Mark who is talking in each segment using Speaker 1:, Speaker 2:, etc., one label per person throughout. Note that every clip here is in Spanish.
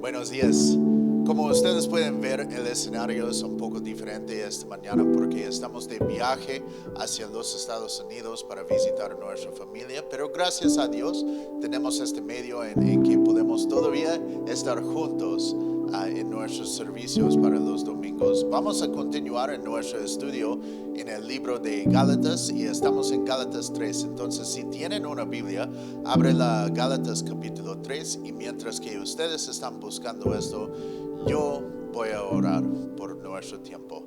Speaker 1: Buenos días. Como ustedes pueden ver, el escenario es un poco diferente esta mañana porque estamos de viaje hacia los Estados Unidos para visitar a nuestra familia, pero gracias a Dios tenemos este medio en que podemos todavía estar juntos en nuestros servicios para los domingos. Vamos a continuar en nuestro estudio en el libro de Gálatas y estamos en Gálatas 3. Entonces, si tienen una Biblia, abre la Gálatas capítulo 3 y mientras que ustedes están buscando esto, yo voy a orar por nuestro tiempo.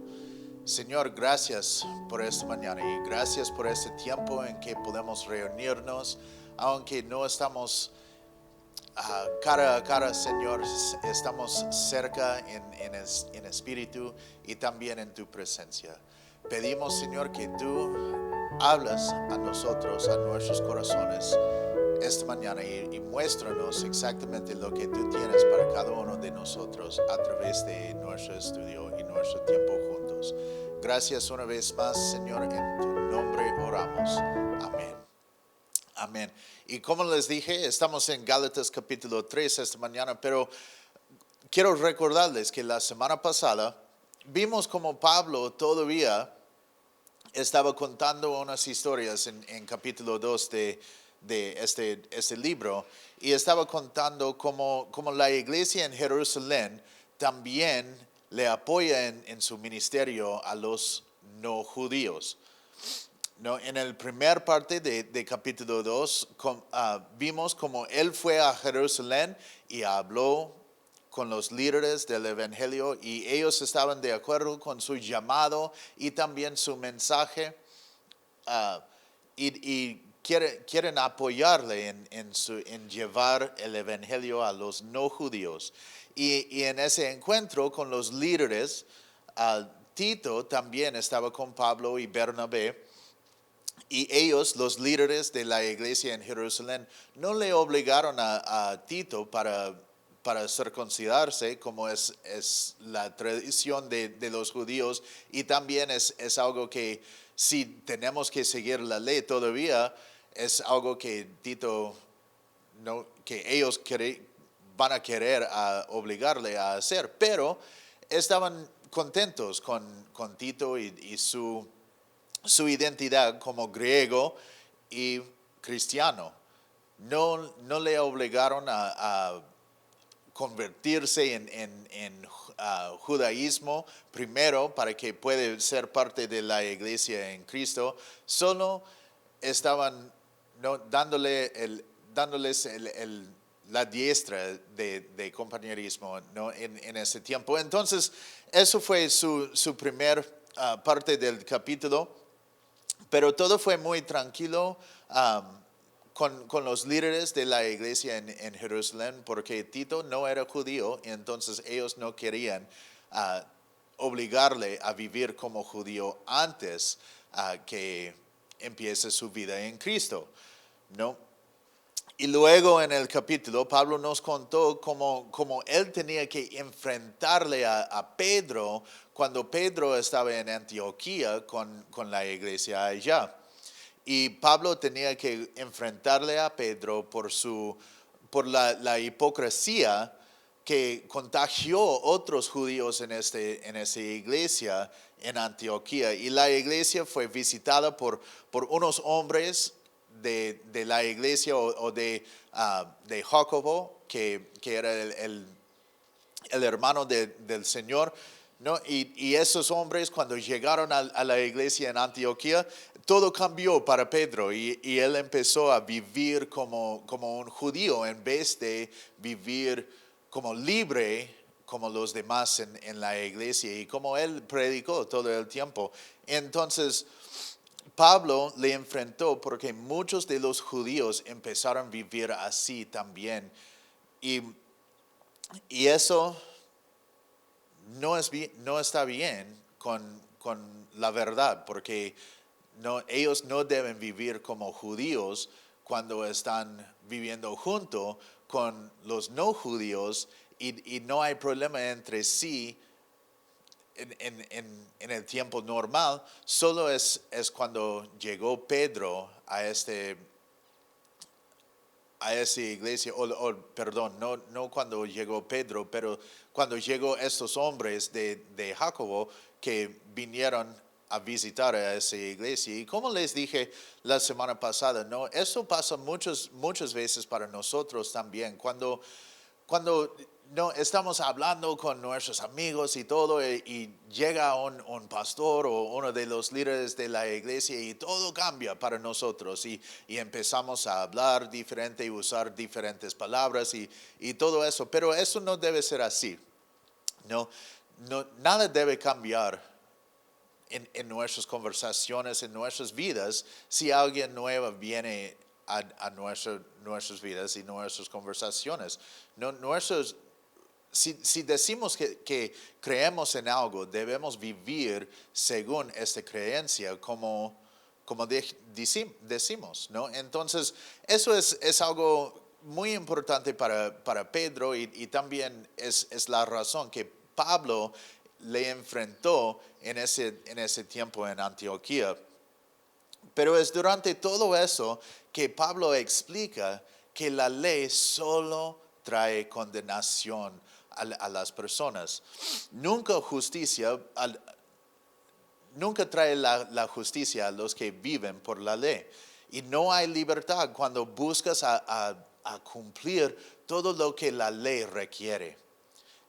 Speaker 1: Señor, gracias por esta mañana y gracias por este tiempo en que podemos reunirnos, aunque no estamos cara a cara, Señor, estamos cerca en espíritu y también en tu presencia. Pedimos, Señor, que tú hablas a nosotros, a nuestros corazones esta mañana y muéstranos exactamente lo que tú tienes para cada uno de nosotros a través de nuestro estudio y nuestro tiempo juntos. Gracias una vez más, Señor, en tu nombre oramos. Amén. Amén. Y como les dije, estamos en Gálatas capítulo 3 esta mañana, pero quiero recordarles que la semana pasada vimos como Pablo todavía estaba contando unas historias en capítulo 2 de este libro y estaba contando como la iglesia en Jerusalén también le apoya en su ministerio a los no judíos. No, en el primer parte de capítulo 2 vimos como él fue a Jerusalén y habló con los líderes del evangelio y ellos estaban de acuerdo con su llamado y también su mensaje y quieren apoyarle en llevar el evangelio a los no judíos. Y en ese encuentro con los líderes, Tito también estaba con Pablo y Bernabé. Y ellos, los líderes de la iglesia en Jerusalén, no le obligaron a Tito para circuncidarse, como es la tradición de los judíos, y también es algo que si tenemos que seguir la ley todavía, es algo que Tito, no, que ellos van a querer obligarle a hacer, pero estaban contentos con Tito y su identidad como griego y cristiano. No le obligaron a convertirse en judaísmo primero para que pueda ser parte de la iglesia en Cristo. Solo estaban dándoles la diestra de compañerismo, ¿no? en ese tiempo. Entonces, eso fue su primer parte del capítulo. Pero todo fue muy tranquilo con los líderes de la iglesia en Jerusalén, porque Tito no era judío, y entonces ellos no querían obligarle a vivir como judío antes que empiece su vida en Cristo, ¿no? Y luego en el capítulo, Pablo nos contó cómo él tenía que enfrentarle a Pedro cuando Pedro estaba en Antioquía con la iglesia allá. Y Pablo tenía que enfrentarle a Pedro por la hipocresía que contagió otros judíos en esa iglesia en Antioquía. Y la iglesia fue visitada por unos hombres de la iglesia o de Jacobo, que era el hermano del Señor, ¿no? Y esos hombres cuando llegaron a la iglesia en Antioquía, todo cambió para Pedro y él empezó a vivir como un judío en vez de vivir como libre como los demás en la iglesia y como él predicó todo el tiempo. Entonces, Pablo le enfrentó porque muchos de los judíos empezaron a vivir así también. Y eso no está bien con la verdad, porque ellos no deben vivir como judíos cuando están viviendo junto con los no judíos y no hay problema entre sí en el tiempo normal. Solo es cuando llegó Pedro a esa iglesia, perdón, no cuando llegó Pedro, pero cuando llegó estos hombres de Jacobo que vinieron a visitar a esa iglesia. Y como les dije la semana pasada, ¿no? Eso pasa muchas veces para nosotros también. Cuando no estamos hablando con nuestros amigos y todo, y llega un pastor o uno de los líderes de la iglesia y todo cambia para nosotros y empezamos a hablar diferente y usar diferentes palabras y todo eso. Pero eso no debe ser así. No, nada debe cambiar en nuestras conversaciones, en nuestras vidas, si alguien nuevo viene a nuestras vidas y nuestras conversaciones. No, si decimos que creemos en algo, debemos vivir según esta creencia como decimos, ¿no? Entonces, eso es algo muy importante para Pedro y también es la razón que Pablo le enfrentó en ese tiempo en Antioquía. Pero es durante todo eso que Pablo explica que la ley solo trae condenación a las personas. Nunca trae la justicia a los que viven por la ley. Y no hay libertad cuando buscas a cumplir todo lo que la ley requiere.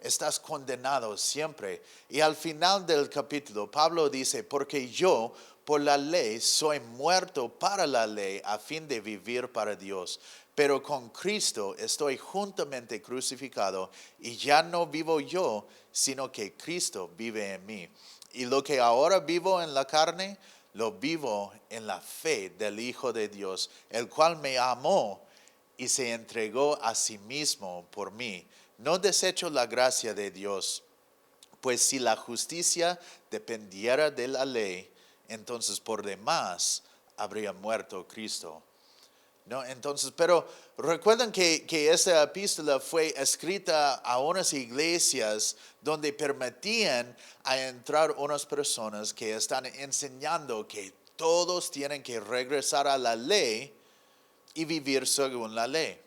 Speaker 1: Estás condenado siempre. Y al final del capítulo, Pablo dice, porque yo por la ley soy muerto para la ley a fin de vivir para Dios. Pero con Cristo estoy juntamente crucificado y ya no vivo yo, sino que Cristo vive en mí. Y lo que ahora vivo en la carne, lo vivo en la fe del Hijo de Dios, el cual me amó y se entregó a sí mismo por mí. No desecho la gracia de Dios, pues si la justicia dependiera de la ley, entonces por demás habría muerto Cristo. ¿No? Entonces, pero recuerden que esta epístola fue escrita a unas iglesias donde permitían a entrar unas personas que están enseñando que todos tienen que regresar a la ley y vivir según la ley.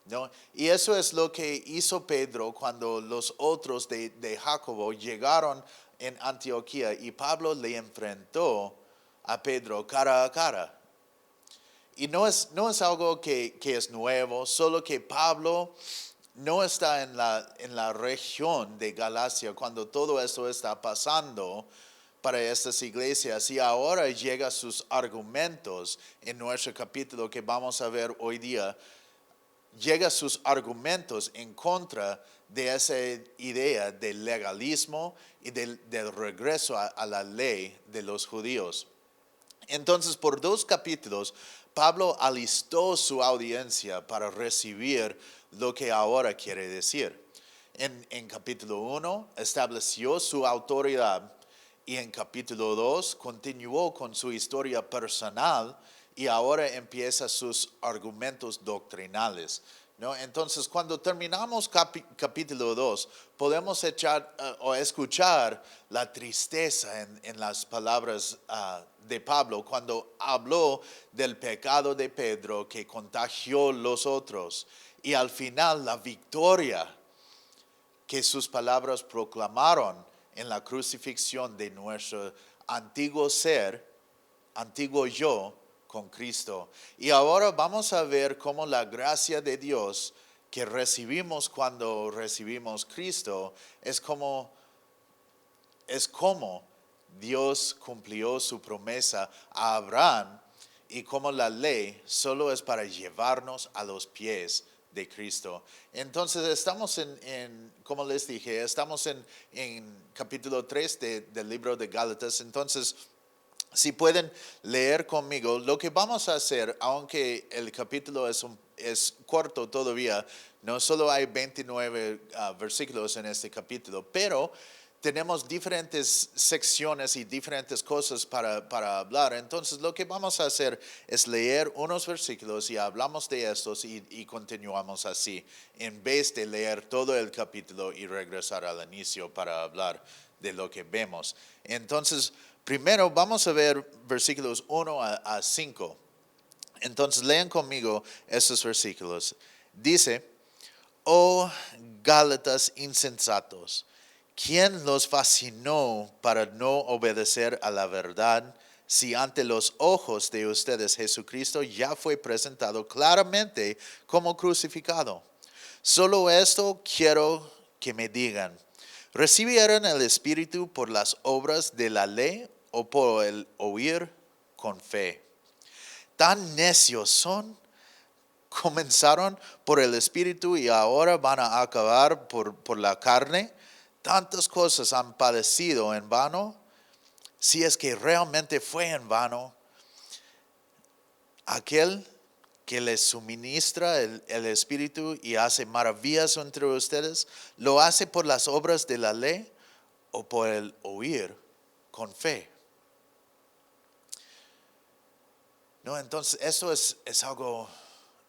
Speaker 1: ¿No? Y eso es lo que hizo Pedro cuando los otros de Jacobo llegaron en Antioquía y Pablo le enfrentó a Pedro cara a cara. Y no es algo que es nuevo, solo que Pablo no está en la región de Galacia cuando todo esto está pasando para estas iglesias. Y ahora llega sus argumentos en nuestro capítulo que vamos a ver hoy día. Llega sus argumentos en contra de esa idea del legalismo y del regreso a la ley de los judíos. Entonces, por 2 capítulos, Pablo alistó su audiencia para recibir lo que ahora quiere decir. En capítulo 1 estableció su autoridad y en capítulo 2 continuó con su historia personal y ahora empieza sus argumentos doctrinales. ¿No? Entonces, cuando terminamos capítulo 2, podemos escuchar la tristeza en las palabras de Pablo cuando habló del pecado de Pedro que contagió los otros y al final la victoria que sus palabras proclamaron en la crucifixión de nuestro antiguo ser, antiguo yo, con Cristo. Y ahora vamos a ver cómo la gracia de Dios que recibimos cuando recibimos Cristo es como Dios cumplió su promesa a Abraham y como la ley solo es para llevarnos a los pies de Cristo. Entonces estamos como les dije, estamos en capítulo 3 del libro de Gálatas. Entonces, si pueden leer conmigo, lo que vamos a hacer, aunque el capítulo es corto todavía, no solo hay 29 versículos en este capítulo, pero tenemos diferentes secciones y diferentes cosas para hablar. Entonces, lo que vamos a hacer es leer unos versículos y hablamos de estos y continuamos así, en vez de leer todo el capítulo y regresar al inicio para hablar de lo que vemos. Entonces, primero vamos a ver versículos 1 a 5. Entonces lean conmigo estos versículos. Dice, oh Gálatas insensatos, ¿quién los fascinó para no obedecer a la verdad? Si ante los ojos de ustedes Jesucristo ya fue presentado claramente como crucificado. Solo esto quiero que me digan. ¿Recibieron el Espíritu por las obras de la ley o por el oír con fe? Tan necios son. Comenzaron por el Espíritu y ahora van a acabar por la carne. Tantas cosas han padecido en vano. Si es que realmente fue en vano, aquel que les suministra el Espíritu y hace maravillas entre ustedes, ¿lo hace por las obras de la ley o por el oír con fe? No, entonces eso es algo,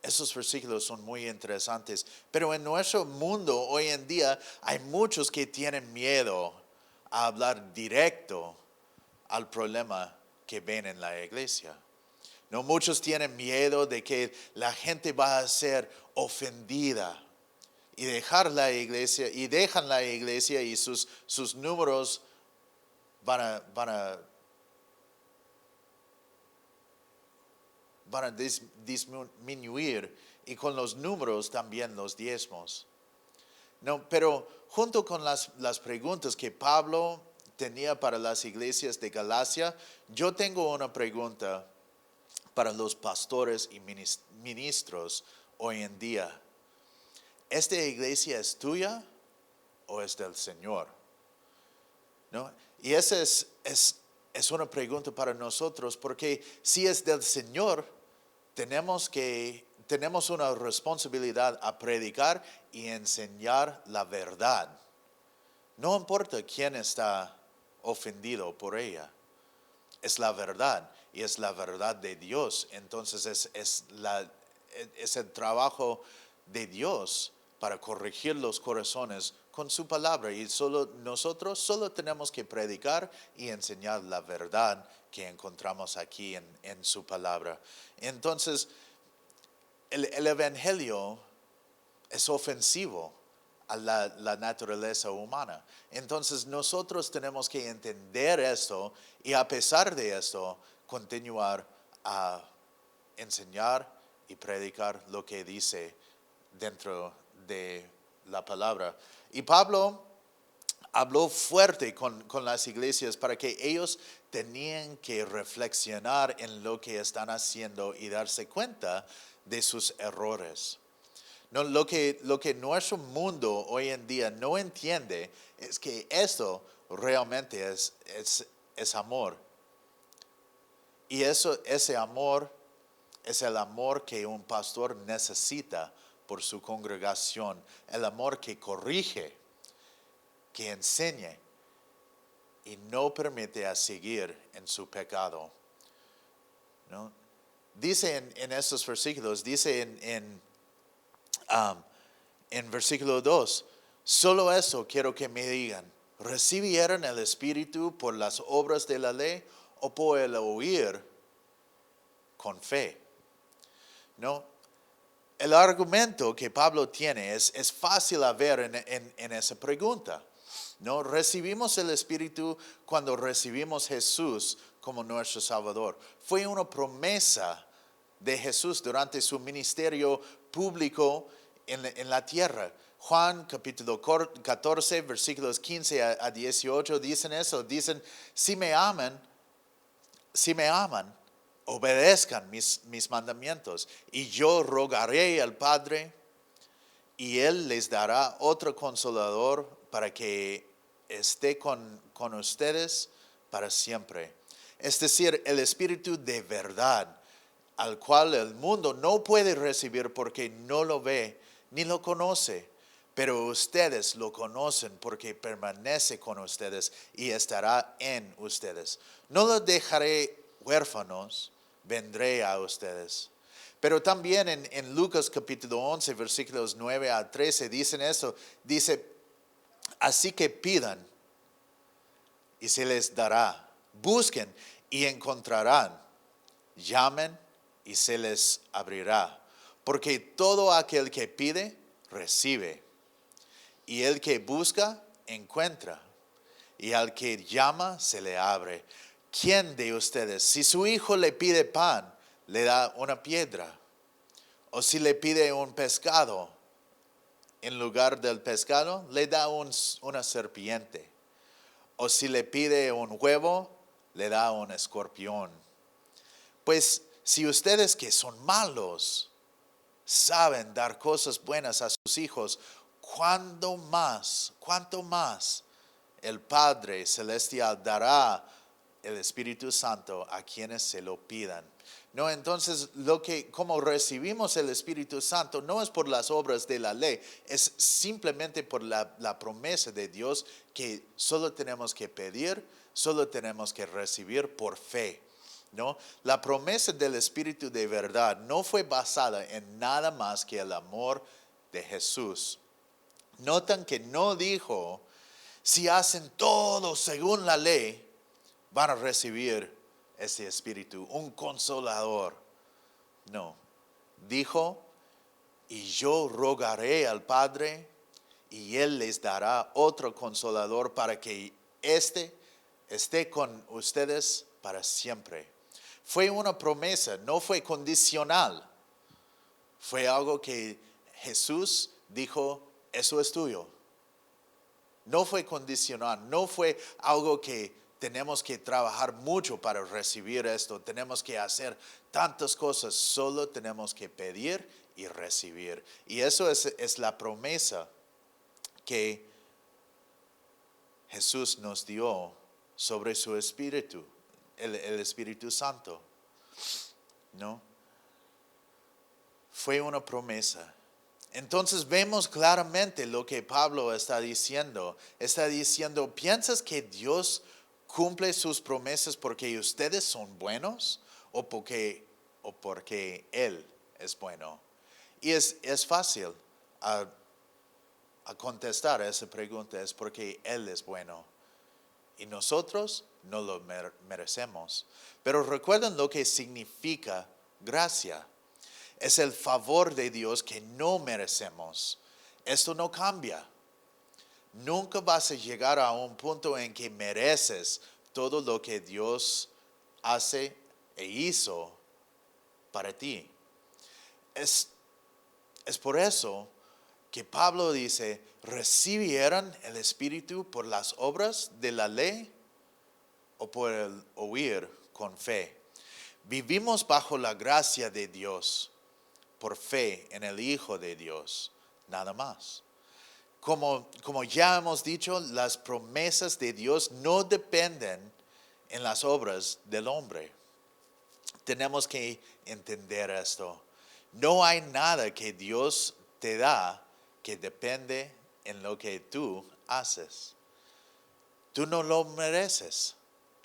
Speaker 1: esos versículos son muy interesantes, pero en nuestro mundo hoy en día hay muchos que tienen miedo a hablar directo al problema que ven en la iglesia. No, muchos tienen miedo de que la gente va a ser ofendida y dejan la iglesia y sus números van a disminuir y con los números también los diezmos. No, pero junto con las preguntas que Pablo tenía para las iglesias de Galacia, yo tengo una pregunta para los pastores y ministros hoy en día. ¿Esta iglesia es tuya o es del Señor? ¿No? Y esa es una pregunta para nosotros, porque si es del Señor, tenemos una responsabilidad a predicar y enseñar la verdad. No importa quién está ofendido por ella. Es la verdad y es la verdad de Dios. Entonces es el trabajo de Dios para corregir los corazones con su palabra. Y nosotros solo tenemos que predicar y enseñar la verdad que encontramos aquí en su palabra. Entonces, el evangelio es ofensivo a la naturaleza humana. Entonces nosotros tenemos que entender esto y a pesar de esto, continuar a enseñar y predicar lo que dice dentro de la palabra. Y Pablo habló fuerte con las iglesias para que ellos tenían que reflexionar en lo que están haciendo y darse cuenta de sus errores. No, lo que nuestro mundo hoy en día no entiende es que esto realmente es amor. Y ese amor es el amor que un pastor necesita por su congregación. El amor que corrige, que enseñe y no permite a seguir en su pecado. ¿No? Dice en estos versículos, dice en versículo 2, solo eso quiero que me digan, ¿recibieron el Espíritu por las obras de la ley o por el oír con fe? ¿No? El argumento que Pablo tiene es fácil a ver en esa pregunta. ¿No? Recibimos el Espíritu cuando recibimos Jesús como nuestro Salvador. Fue una promesa de Jesús durante su ministerio público en la tierra. Juan capítulo 14, versículos 15 a 18 dicen eso. Dicen, si me aman, obedezcan mis mandamientos. Y yo rogaré al Padre y Él les dará otro consolador para que esté con ustedes para siempre. Es decir, el Espíritu de verdad, al cual el mundo no puede recibir porque no lo ve ni lo conoce. Pero ustedes lo conocen porque permanece con ustedes y estará en ustedes. No los dejaré huérfanos, vendré a ustedes. Pero también en Lucas capítulo 11, versículos 9 a 13 dicen eso. Dice, así que pidan y se les dará. Busquen y encontrarán. Llamen y se les abrirá. Porque todo aquel que pide, recibe. Y el que busca, encuentra. Y al que llama, se le abre. ¿Quién de ustedes, si su hijo le pide pan, le da una piedra? O si le pide un pescado, en lugar del pescado, le da una serpiente? O si le pide un huevo, le da un escorpión. Pues si ustedes que son malos saben dar cosas buenas a sus hijos, cuánto más el Padre Celestial dará el Espíritu Santo a quienes se lo pidan. No, entonces como recibimos el Espíritu Santo no es por las obras de la ley, es simplemente por la promesa de Dios que solo tenemos que pedir, solo tenemos que recibir por fe. ¿No? La promesa del Espíritu de verdad no fue basada en nada más que el amor de Jesús. Notan que no dijo, si hacen todo según la ley, van a recibir ese Espíritu, un consolador. No, dijo, y yo rogaré al Padre, y Él les dará otro consolador para que esté con ustedes para siempre. Fue una promesa, no fue condicional. Fue algo que Jesús dijo, eso es tuyo. No fue condicional, no fue algo que tenemos que trabajar mucho para recibir esto. Tenemos que hacer tantas cosas, solo tenemos que pedir y recibir. Y eso es la promesa que Jesús nos dio sobre su Espíritu. El Espíritu Santo, ¿no? Fue una promesa. Entonces vemos claramente lo que Pablo está diciendo. Está diciendo, ¿piensas que Dios cumple sus promesas porque ustedes son buenos o porque Él es bueno? Y es fácil a contestar a esa pregunta, es porque Él es bueno. Y nosotros no lo merecemos. Pero recuerden lo que significa gracia. Es el favor de Dios que no merecemos. Esto no cambia. Nunca vas a llegar a un punto en que mereces todo lo que Dios hace e hizo para ti. Es por eso que Pablo dice, ¿recibieron el Espíritu por las obras de la ley o por el oír con fe? Vivimos bajo la gracia de Dios por fe en el Hijo de Dios, nada más. Como ya hemos dicho, las promesas de Dios no dependen en las obras del hombre. Tenemos que entender esto. No hay nada que Dios te da que depende en lo que tú haces. Tú no lo mereces.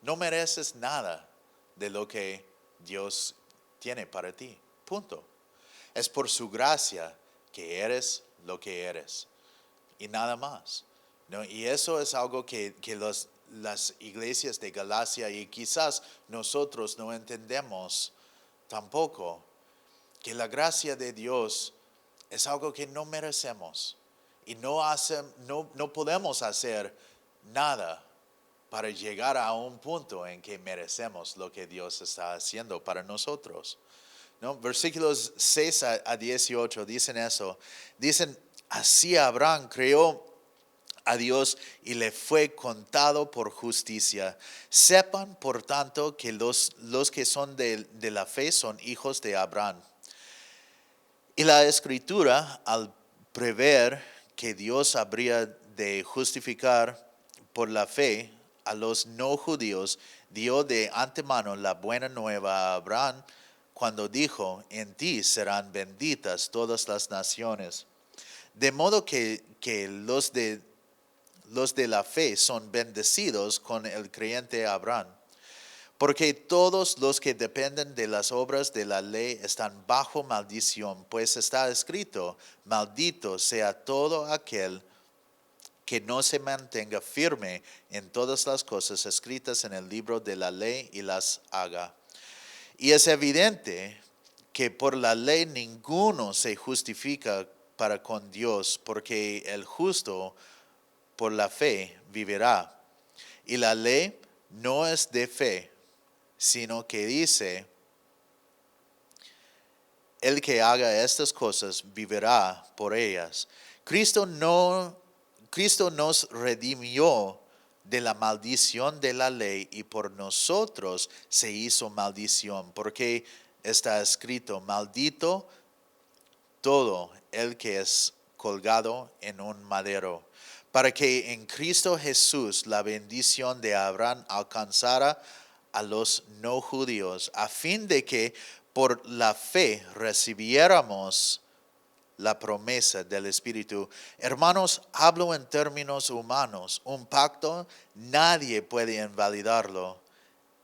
Speaker 1: No mereces nada de lo que Dios tiene para ti. Punto. Es por su gracia que eres lo que eres. Y nada más. ¿No? Y eso es algo que las iglesias de Galacia y quizás nosotros no entendemos tampoco. Que la gracia de Dios es algo que no merecemos. Y no podemos hacer nada para llegar a un punto en que merecemos lo que Dios está haciendo para nosotros. ¿No? Versículos 6 a 18 dicen eso. Dicen, así Abraham creó a Dios y le fue contado por justicia. Sepan, por tanto, que los que son de la fe son hijos de Abraham. Y la Escritura, al prever que Dios habría de justificar por la fe a los no judíos, dio de antemano la buena nueva a Abraham cuando dijo, en ti serán benditas todas las naciones. De modo que los de la fe son bendecidos con el creyente Abraham. Porque todos los que dependen de las obras de la ley están bajo maldición, pues está escrito, maldito sea todo aquel que no se mantenga firme en todas las cosas escritas en el libro de la ley y las haga. Y es evidente que por la ley ninguno se justifica para con Dios, porque el justo por la fe vivirá. Y la ley no es de fe, sino que dice, el que haga estas cosas vivirá por ellas. Cristo nos redimió de la maldición de la ley y por nosotros se hizo maldición, porque está escrito, maldito todo el que es colgado en un madero, para que en Cristo Jesús la bendición de Abraham alcanzara a los no judíos, a fin de que por la fe recibiéramos la promesa del Espíritu. Hermanos, hablo en términos humanos. Un pacto nadie puede invalidarlo,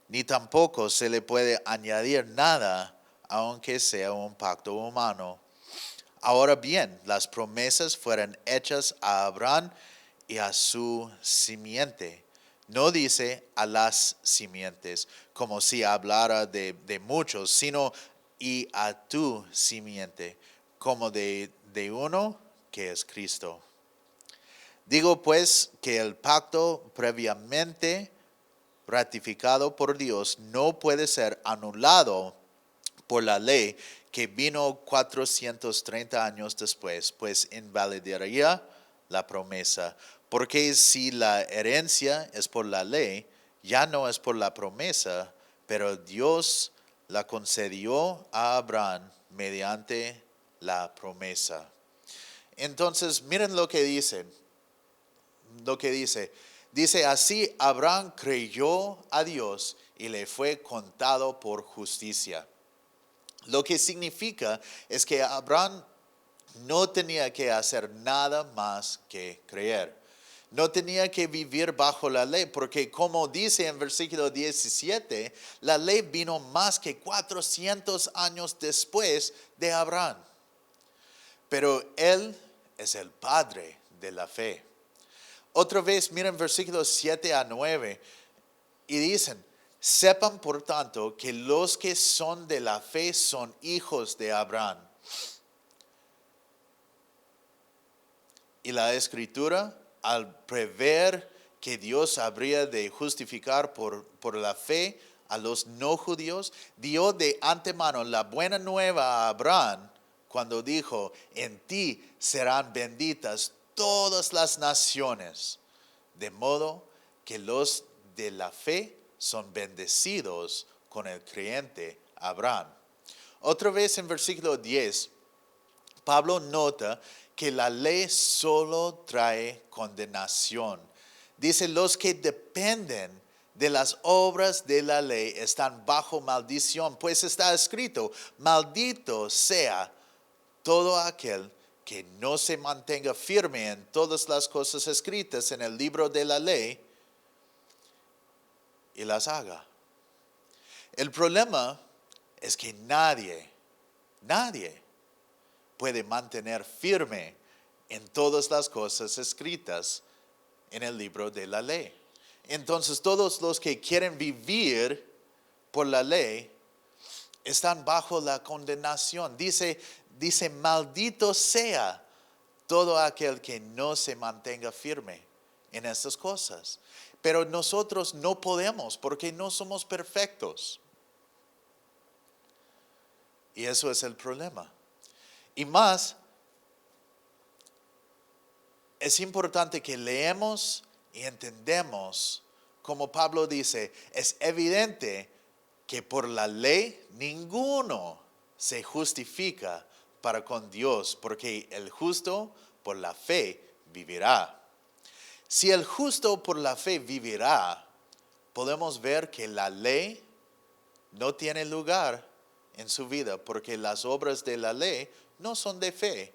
Speaker 1: ni tampoco se le puede añadir nada, aunque sea un pacto humano. Ahora bien, las promesas fueron hechas a Abraham y a su simiente. No dice a las simientes, como si hablara de muchos, sino y a tu simiente, como de uno que es Cristo. Digo pues que el pacto previamente ratificado por Dios no puede ser anulado por la ley que vino 430 años después, pues invalidaría la promesa. Porque si la herencia es por la ley, ya no es por la promesa, pero Dios la concedió a Abraham mediante la promesa. Entonces, miren lo que dice. Dice, así Abraham creyó a Dios y le fue contado por justicia. Lo que significa es que Abraham no tenía que hacer nada más que creer. No tenía que vivir bajo la ley, porque como dice en versículo 17, la ley vino más que 400 años después de Abraham. Pero él es el padre de la fe. Otra vez, miren versículos 7 a 9, y dicen, sepan por tanto que los que son de la fe son hijos de Abraham. Y la Escritura, al prever que Dios habría de justificar por la fe a los no judíos, dio de antemano la buena nueva a Abraham cuando dijo, en ti serán benditas todas las naciones, de modo que los de la fe son bendecidos con el creyente Abraham. Otra vez en versículo 10, Pablo nota que la ley solo trae condenación. Dice, los que dependen de las obras de la ley están bajo maldición, pues está escrito, maldito sea todo aquel que no se mantenga firme en todas las cosas escritas en el libro de la ley y las haga. El problema es que nadie puede mantener firme en todas las cosas escritas en el libro de la ley. Entonces todos los que quieren vivir por la ley están bajo la condenación. Dice, maldito sea todo aquel que no se mantenga firme en estas cosas. Pero nosotros no podemos porque no somos perfectos. Y eso es el problema. Y más, es importante que leemos y entendemos, como Pablo dice, es evidente que por la ley ninguno se justifica para con Dios, porque el justo por la fe vivirá. Si el justo por la fe vivirá, podemos ver que la ley no tiene lugar en su vida, porque las obras de la ley no son de fe,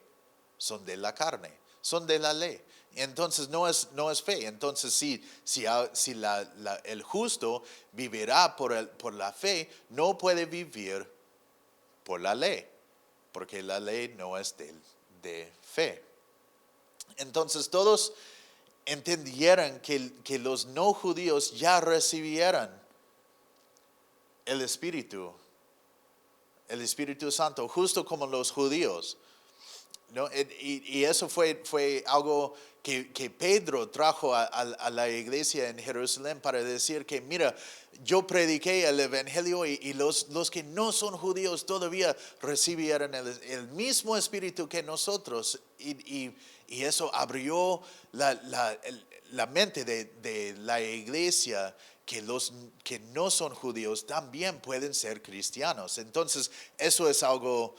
Speaker 1: son de la carne, son de la ley. Entonces no es fe. Entonces si el justo vivirá por la fe, no puede vivir por la ley, porque la ley no es de fe. Entonces todos entendieran que los no judíos ya recibieran el Espíritu el Espíritu Santo, justo como los judíos. ¿No? Y eso fue algo que Pedro trajo a la iglesia en Jerusalén para decir que, mira, yo prediqué el evangelio y los que no son judíos todavía recibieron el mismo espíritu que nosotros. Y eso abrió la mente de la iglesia, que los que no son judíos también pueden ser cristianos. Entonces, eso es algo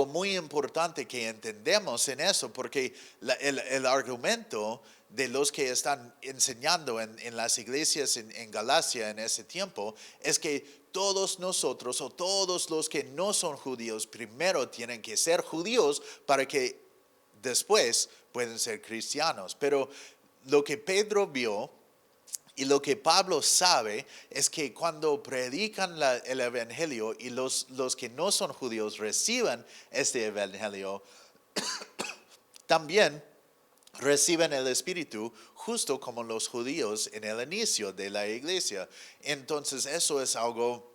Speaker 1: muy importante que entendemos en eso, porque el argumento de los que están enseñando en las iglesias en Galacia en ese tiempo es que todos nosotros o todos los que no son judíos primero tienen que ser judíos para que después pueden ser cristianos. Pero lo que Pedro vio y lo que Pablo sabe es que cuando predican el evangelio y los que no son judíos reciben este evangelio, también reciben el Espíritu justo como los judíos en el inicio de la iglesia. Entonces eso es algo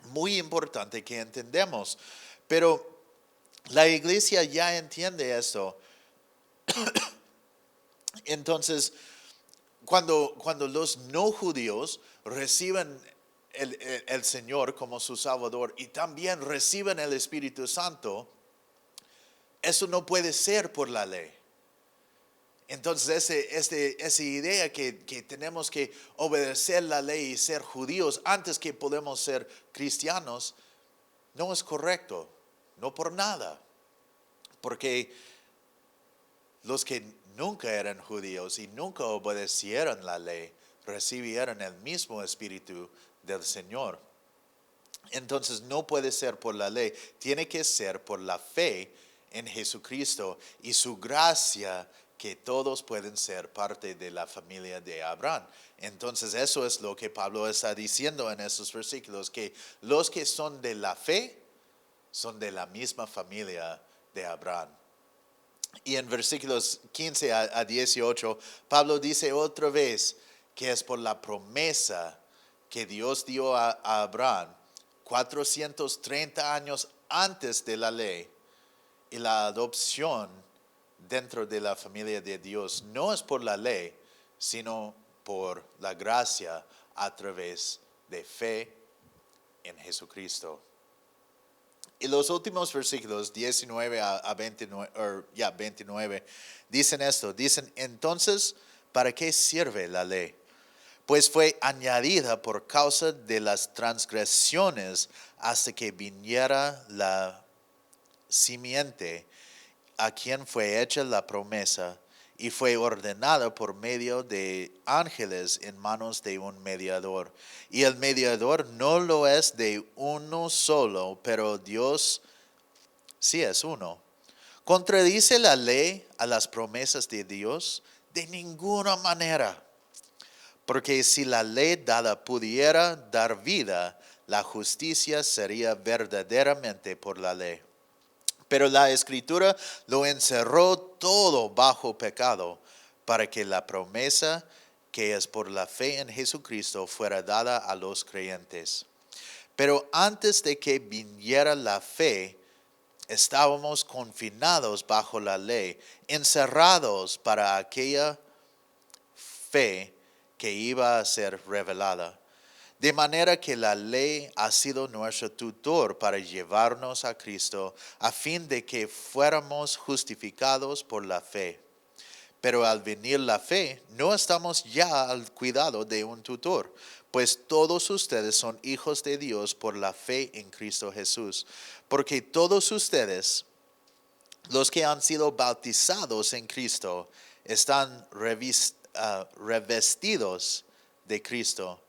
Speaker 1: muy importante que entendemos. Pero la iglesia ya entiende eso. Entonces, cuando los no judíos reciben el Señor como su Salvador y también reciben el Espíritu Santo, eso no puede ser por la ley. Entonces esa idea que tenemos que obedecer la ley y ser judíos antes que podemos ser cristianos, no es correcto, no por nada. Porque los que nunca eran judíos y nunca obedecieron la ley, recibieron el mismo espíritu del Señor. Entonces no puede ser por la ley, tiene que ser por la fe en Jesucristo y su gracia, que todos pueden ser parte de la familia de Abraham. Entonces eso es lo que Pablo está diciendo en esos versículos, que los que son de la fe son de la misma familia de Abraham. Y en versículos 15 a 18, Pablo dice otra vez que es por la promesa que Dios dio a Abraham 430 años antes de la ley, y la adopción dentro de la familia de Dios no es por la ley, sino por la gracia a través de fe en Jesucristo. Y los últimos versículos 19 a 29 dicen esto, dicen: entonces, ¿para qué sirve la ley? Pues fue añadida por causa de las transgresiones hasta que viniera la simiente a quien fue hecha la promesa, y fue ordenada por medio de ángeles en manos de un mediador. Y el mediador no lo es de uno solo, pero Dios sí es uno. ¿Contradice la ley a las promesas de Dios? De ninguna manera. Porque si la ley dada pudiera dar vida, la justicia sería verdaderamente por la ley. Pero la Escritura lo encerró todo bajo pecado, para que la promesa, que es por la fe en Jesucristo, fuera dada a los creyentes. Pero antes de que viniera la fe, estábamos confinados bajo la ley, encerrados para aquella fe que iba a ser revelada. De manera que la ley ha sido nuestro tutor para llevarnos a Cristo, a fin de que fuéramos justificados por la fe. Pero al venir la fe, no estamos ya al cuidado de un tutor, pues todos ustedes son hijos de Dios por la fe en Cristo Jesús. Porque todos ustedes, los que han sido bautizados en Cristo, están revestidos de Cristo.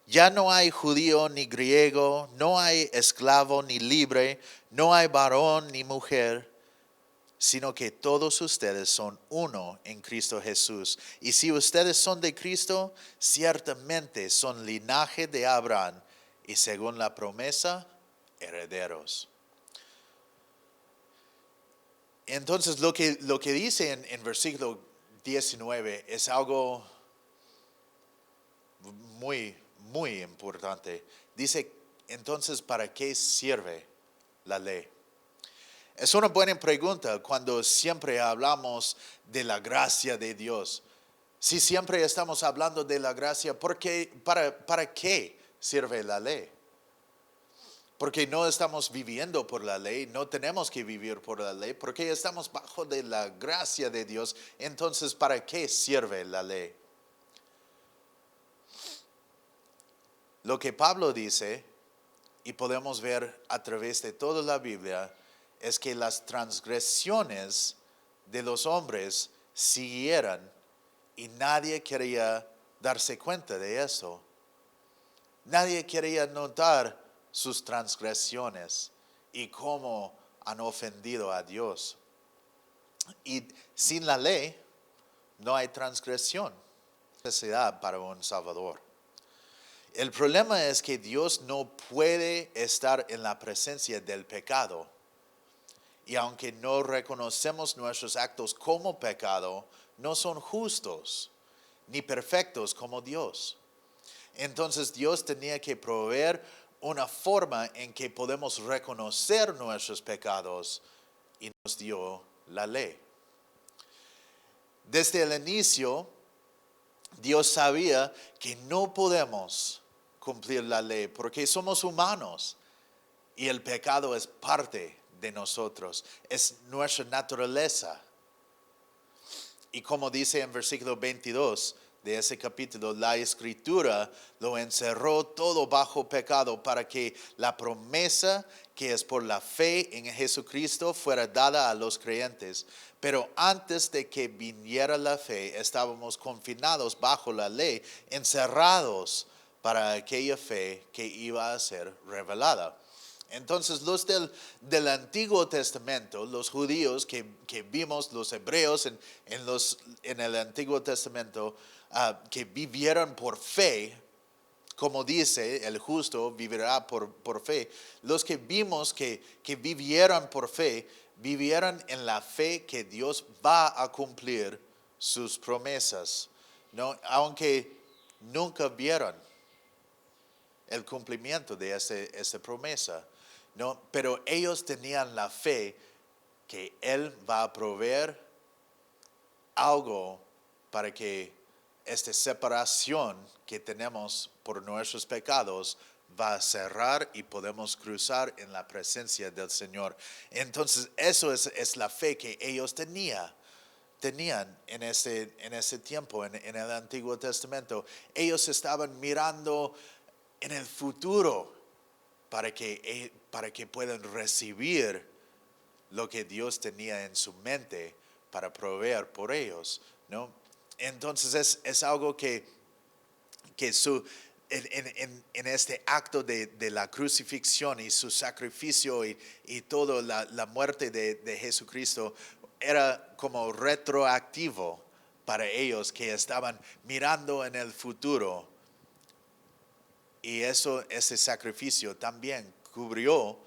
Speaker 1: Ya no hay judío ni griego, no hay esclavo ni libre, no hay varón ni mujer, sino que todos ustedes son uno en Cristo Jesús. Y si ustedes son de Cristo, ciertamente son linaje de Abraham y según la promesa, herederos. Entonces lo que dice en versículo 19 es algo muy importante. Dice entonces, ¿para qué sirve la ley? Es una buena pregunta cuando siempre hablamos de la gracia de Dios. Si siempre estamos hablando de la gracia, ¿para qué sirve la ley? Porque no estamos viviendo por la ley, no tenemos que vivir por la ley, porque estamos bajo de la gracia de Dios. Entonces, ¿para qué sirve la ley? Lo que Pablo dice, y podemos ver a través de toda la Biblia, es que las transgresiones de los hombres siguieran y nadie quería darse cuenta de eso. Nadie quería notar sus transgresiones y cómo han ofendido a Dios. Y sin la ley no hay transgresión, necesidad para un Salvador. El problema es que Dios no puede estar en la presencia del pecado. Y aunque no reconocemos nuestros actos como pecado, no son justos ni perfectos como Dios. Entonces Dios tenía que proveer una forma en que podemos reconocer nuestros pecados y nos dio la ley. Desde el inicio, Dios sabía que no podemos cumplir la ley porque somos humanos y el pecado es parte de nosotros, es nuestra naturaleza. Y como dice en versículo 22 de ese capítulo, la Escritura lo encerró todo bajo pecado para que la promesa que es por la fe en Jesucristo fuera dada a los creyentes. Pero antes de que viniera la fe, estábamos confinados bajo la ley, encerrados para aquella fe que iba a ser revelada. Entonces los del Antiguo Testamento, los judíos que vimos, los hebreos en el Antiguo Testamento, que vivieron por fe, como dice, el justo vivirá por fe. Los que vimos que vivieron por fe, vivieron en la fe que Dios va a cumplir sus promesas, ¿no? Aunque nunca vieron el cumplimiento de esa promesa, ¿no? Pero ellos tenían la fe que Él va a proveer algo para que esta separación que tenemos por nuestros pecados va a cerrar y podemos cruzar en la presencia del Señor. Entonces, eso es la fe que ellos tenían en ese tiempo, en el Antiguo Testamento. Ellos estaban mirando en el futuro para que puedan recibir lo que Dios tenía en su mente para proveer por ellos, ¿no? Entonces es algo que en este acto de la crucifixión y su sacrificio y toda la muerte de Jesucristo era como retroactivo para ellos que estaban mirando en el futuro. Y ese sacrificio también cubrió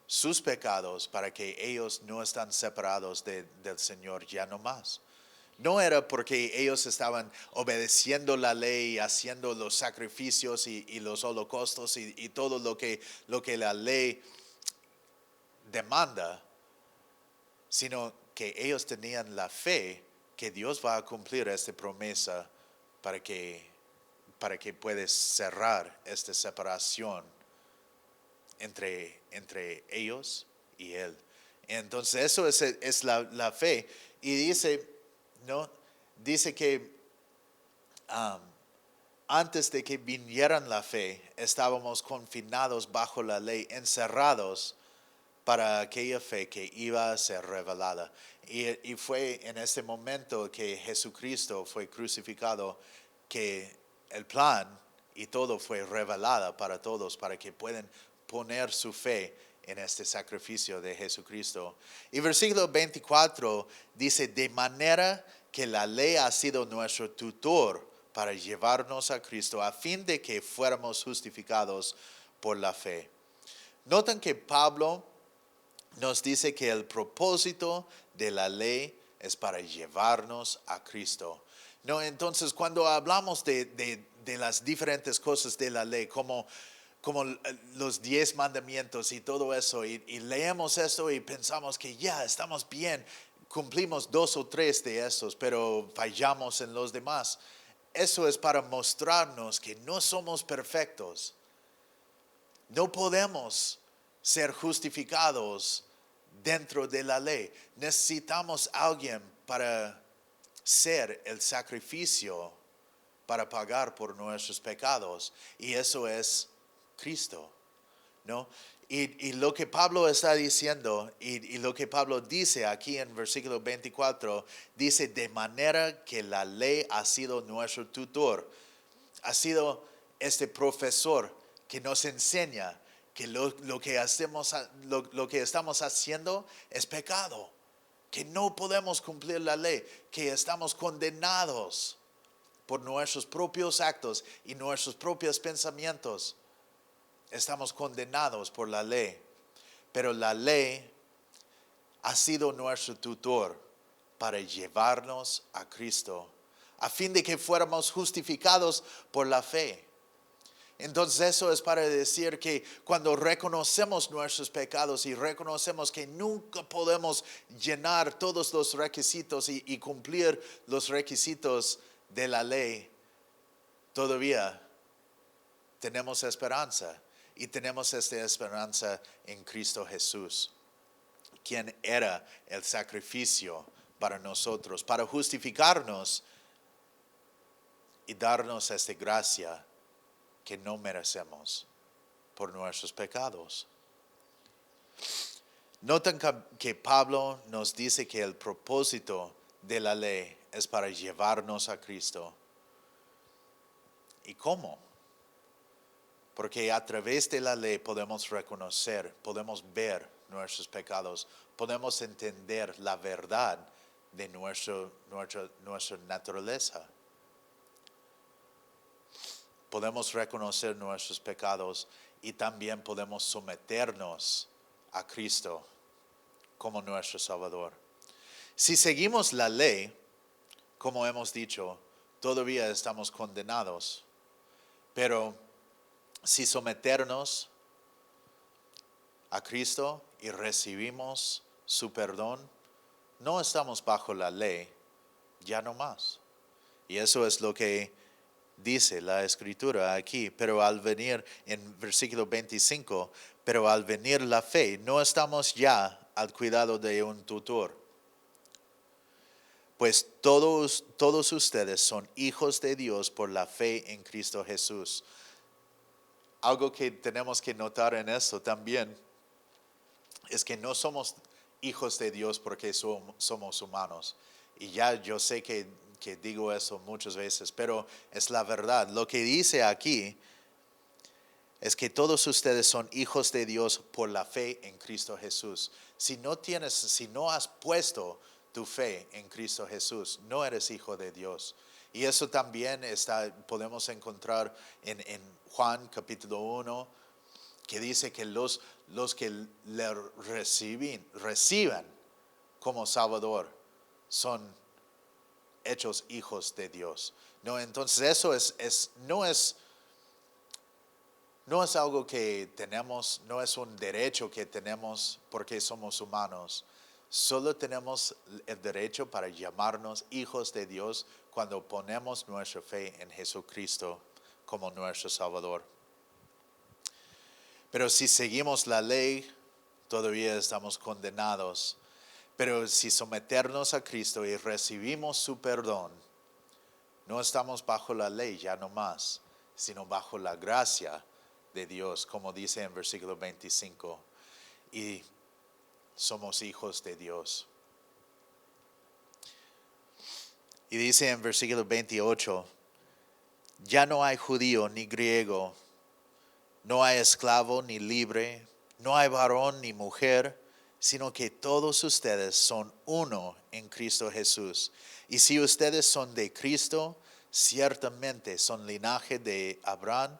Speaker 1: sus pecados para que ellos no están separados del Señor ya no más. No era porque ellos estaban obedeciendo la ley, haciendo los sacrificios y los holocaustos y todo lo que la ley demanda, sino que ellos tenían la fe que Dios va a cumplir esta promesa para que puedas cerrar esta separación entre ellos y Él. Entonces eso es la fe. Y dice, ¿no? Dice que antes de que vinieran la fe, estábamos confinados bajo la ley, encerrados para aquella fe que iba a ser revelada. Y fue en este momento que Jesucristo fue crucificado que el plan y todo fue revelado para todos, para que puedan poner su fe en este sacrificio de Jesucristo. Y versículo 24 dice, de manera que la ley ha sido nuestro tutor para llevarnos a Cristo, a fin de que fuéramos justificados por la fe. Notan que Pablo nos dice que el propósito de la ley es para llevarnos a Cristo. No, entonces cuando hablamos de las diferentes cosas de la ley, como como los 10 mandamientos y todo eso, y leemos esto y pensamos que ya estamos bien, cumplimos 2 o 3 de esos, pero fallamos en los demás. Eso es para mostrarnos que no somos perfectos. No podemos ser justificados dentro de la ley. Necesitamos a alguien para ser el sacrificio para pagar por nuestros pecados. Y eso es Cristo, ¿no? Y lo que Pablo está diciendo, y lo que Pablo dice aquí en versículo 24, dice, de manera que la ley ha sido nuestro tutor, ha sido este profesor que nos enseña que lo que estamos haciendo es pecado, que no podemos cumplir la ley, que estamos condenados por nuestros propios actos y nuestros propios pensamientos. Estamos condenados por la ley, pero la ley ha sido nuestro tutor para llevarnos a Cristo, a fin de que fuéramos justificados por la fe. Entonces eso es para decir que cuando reconocemos nuestros pecados y reconocemos que nunca podemos llenar todos los requisitos y cumplir los requisitos de la ley, todavía tenemos esperanza. Y tenemos esta esperanza en Cristo Jesús, quien era el sacrificio para nosotros, para justificarnos y darnos esta gracia que no merecemos por nuestros pecados. Notan que Pablo nos dice que el propósito de la ley es para llevarnos a Cristo. ¿Y cómo? Porque a través de la ley podemos reconocer, podemos ver nuestros pecados, podemos entender la verdad de nuestra naturaleza. Podemos reconocer nuestros pecados y también podemos someternos a Cristo como nuestro Salvador. Si seguimos la ley, como hemos dicho, todavía estamos condenados, pero si someternos a Cristo y recibimos su perdón, no estamos bajo la ley, ya no más. Y eso es lo que dice la Escritura aquí. Pero al venir, en versículo 25, pero al venir la fe, no estamos ya al cuidado de un tutor. Pues todos ustedes son hijos de Dios por la fe en Cristo Jesús. Algo que tenemos que notar en esto también es que no somos hijos de Dios porque somos humanos. Y ya yo sé que digo eso muchas veces, pero es la verdad. Lo que dice aquí es que todos ustedes son hijos de Dios por la fe en Cristo Jesús. Si no has puesto tu fe en Cristo Jesús, no eres hijo de Dios. Y eso también podemos encontrar en Juan capítulo 1, que dice que los que le reciben como Salvador son hechos hijos de Dios. No, entonces eso no es algo que tenemos, no es un derecho que tenemos porque somos humanos. Solo tenemos el derecho para llamarnos hijos de Dios cuando ponemos nuestra fe en Jesucristo como nuestro Salvador. Pero si seguimos la ley, todavía estamos condenados. Pero si someternos a Cristo y recibimos su perdón, no estamos bajo la ley ya no más, sino bajo la gracia de Dios, como dice en versículo 25. Y somos hijos de Dios. Y dice en versículo 28, ya no hay judío ni griego, no hay esclavo ni libre, no hay varón ni mujer, sino que todos ustedes son uno en Cristo Jesús. Y si ustedes son de Cristo, ciertamente son linaje de Abraham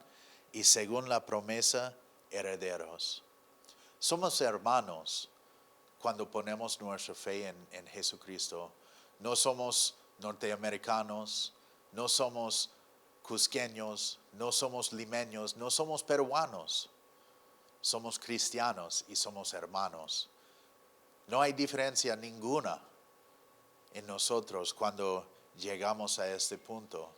Speaker 1: y según la promesa, herederos. Somos hermanos cuando ponemos nuestra fe en Jesucristo. No somos norteamericanos, no somos cusqueños, no somos limeños, no somos peruanos. Somos cristianos y somos hermanos. No hay diferencia ninguna en nosotros cuando llegamos a este punto.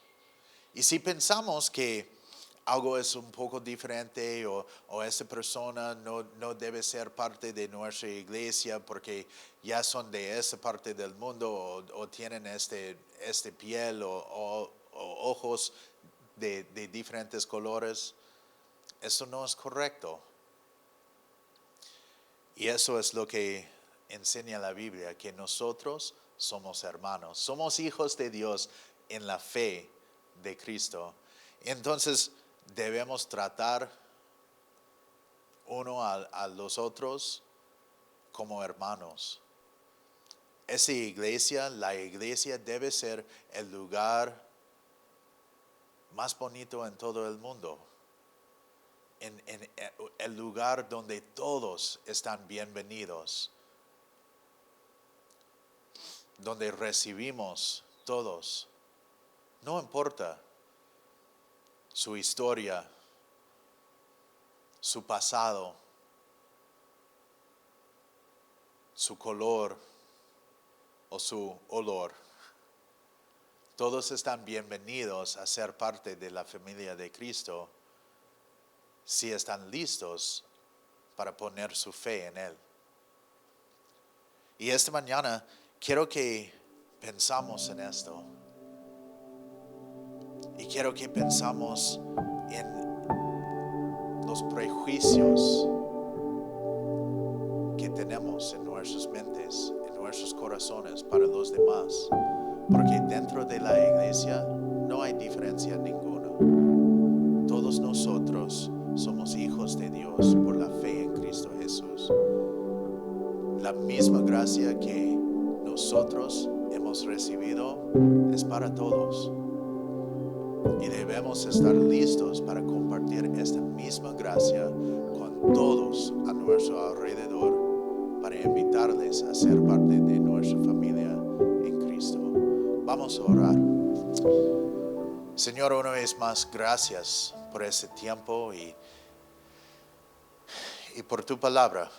Speaker 1: Y si pensamos que algo es un poco diferente o esta persona no debe ser parte de nuestra iglesia porque ya son de esa parte del mundo o tienen este piel o ojos de diferentes colores, eso no es correcto. Y eso es lo que enseña la Biblia, que nosotros somos hermanos, somos hijos de Dios en la fe de Cristo. Entonces debemos tratar uno a los otros como hermanos. Esa iglesia, la iglesia debe ser el lugar más bonito en todo el mundo. En el lugar donde todos están bienvenidos, donde recibimos todos, no importa su historia, su pasado, su color o su olor. Todos están bienvenidos a ser parte de la familia de Cristo si están listos para poner su fe en Él. Y esta mañana quiero que pensamos en esto. Y quiero que pensamos en los prejuicios que tenemos en nuestras mentes, en nuestros corazones para los demás. Porque dentro de la iglesia no hay diferencia ninguna. Todos nosotros somos hijos de Dios por la fe en Cristo Jesús. La misma gracia que nosotros hemos recibido es para todos. Y debemos estar listos para compartir esta misma gracia con todos a nuestro alrededor para invitarles a ser parte de nuestra familia en Cristo. Vamos a orar. Señor, una vez más, gracias por este tiempo y por tu palabra.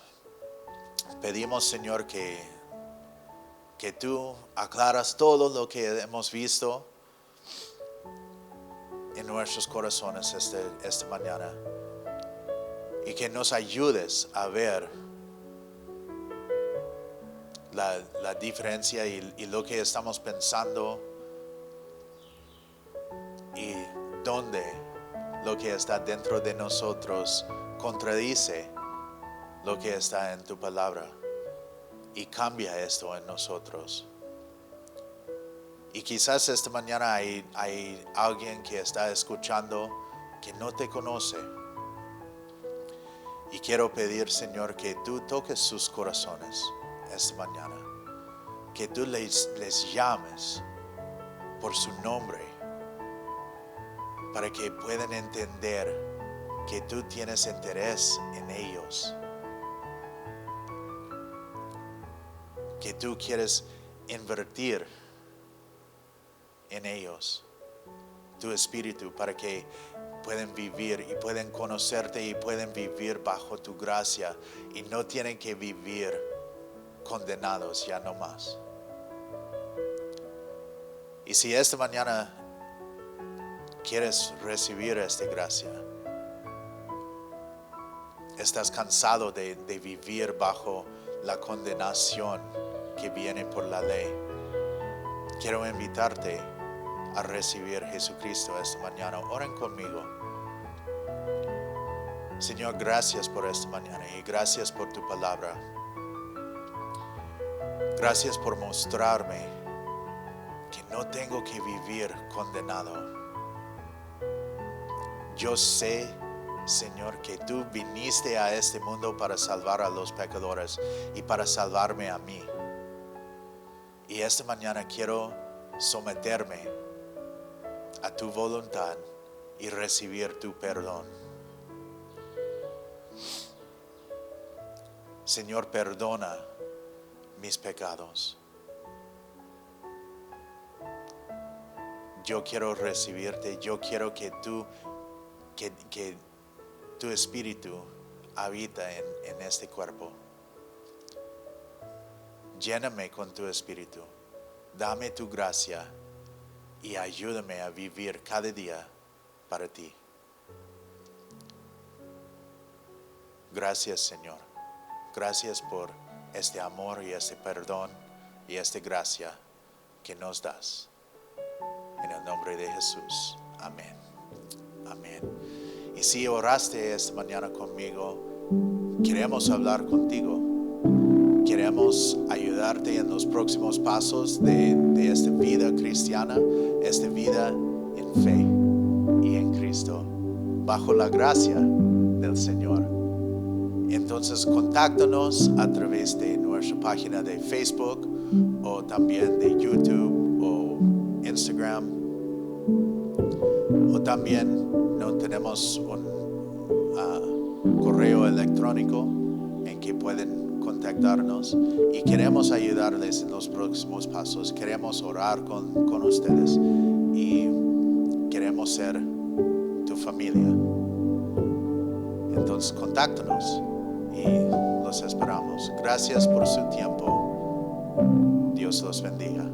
Speaker 1: Pedimos, Señor, que tú aclaras todo lo que hemos visto en nuestros corazones esta mañana y que nos ayudes a ver la diferencia y lo que estamos pensando y dónde lo que está dentro de nosotros contradice lo que está en tu palabra y cambia esto en nosotros. Y quizás esta mañana hay alguien que está escuchando que no te conoce. Y quiero pedir, Señor, que tú toques sus corazones esta mañana. Que tú les llames por su nombre para que puedan entender que tú tienes interés en ellos. Que tú quieres invertir en ellos tu espíritu para que puedan vivir y pueden conocerte y pueden vivir bajo tu gracia y no tienen que vivir condenados ya no más. Y si esta mañana quieres recibir esta gracia, estás cansado de vivir bajo la condenación que viene por la ley, quiero invitarte a recibir a Jesucristo esta mañana. Oren conmigo. Señor, gracias por esta mañana y gracias por tu palabra. Gracias por mostrarme que no tengo que vivir condenado. Yo sé, Señor, que tú viniste a este mundo para salvar a los pecadores y para salvarme a mí. Y esta mañana quiero someterme a tu voluntad y recibir tu perdón. Señor, perdona mis pecados. yo quiero recibirte, yo quiero que tu espíritu habita en este cuerpo. Lléname con tu espíritu, dame tu gracia y ayúdame a vivir cada día para ti. Gracias, Señor. Gracias por este amor y este perdón y esta gracia que nos das. En el nombre de Jesús. Amén. Amén. Y si oraste esta mañana conmigo, queremos hablar contigo. Queremos ayudarte en los próximos pasos de esta vida cristiana, esta vida en fe y en Cristo, bajo la gracia del Señor. Entonces, contáctanos a través de nuestra página de Facebook o también de YouTube o Instagram. O también no tenemos un correo electrónico en que pueden contactarnos y queremos ayudarles en los próximos pasos. Queremos orar con ustedes y queremos ser tu familia. Entonces, contáctanos y los esperamos. Gracias por su tiempo. Dios los bendiga.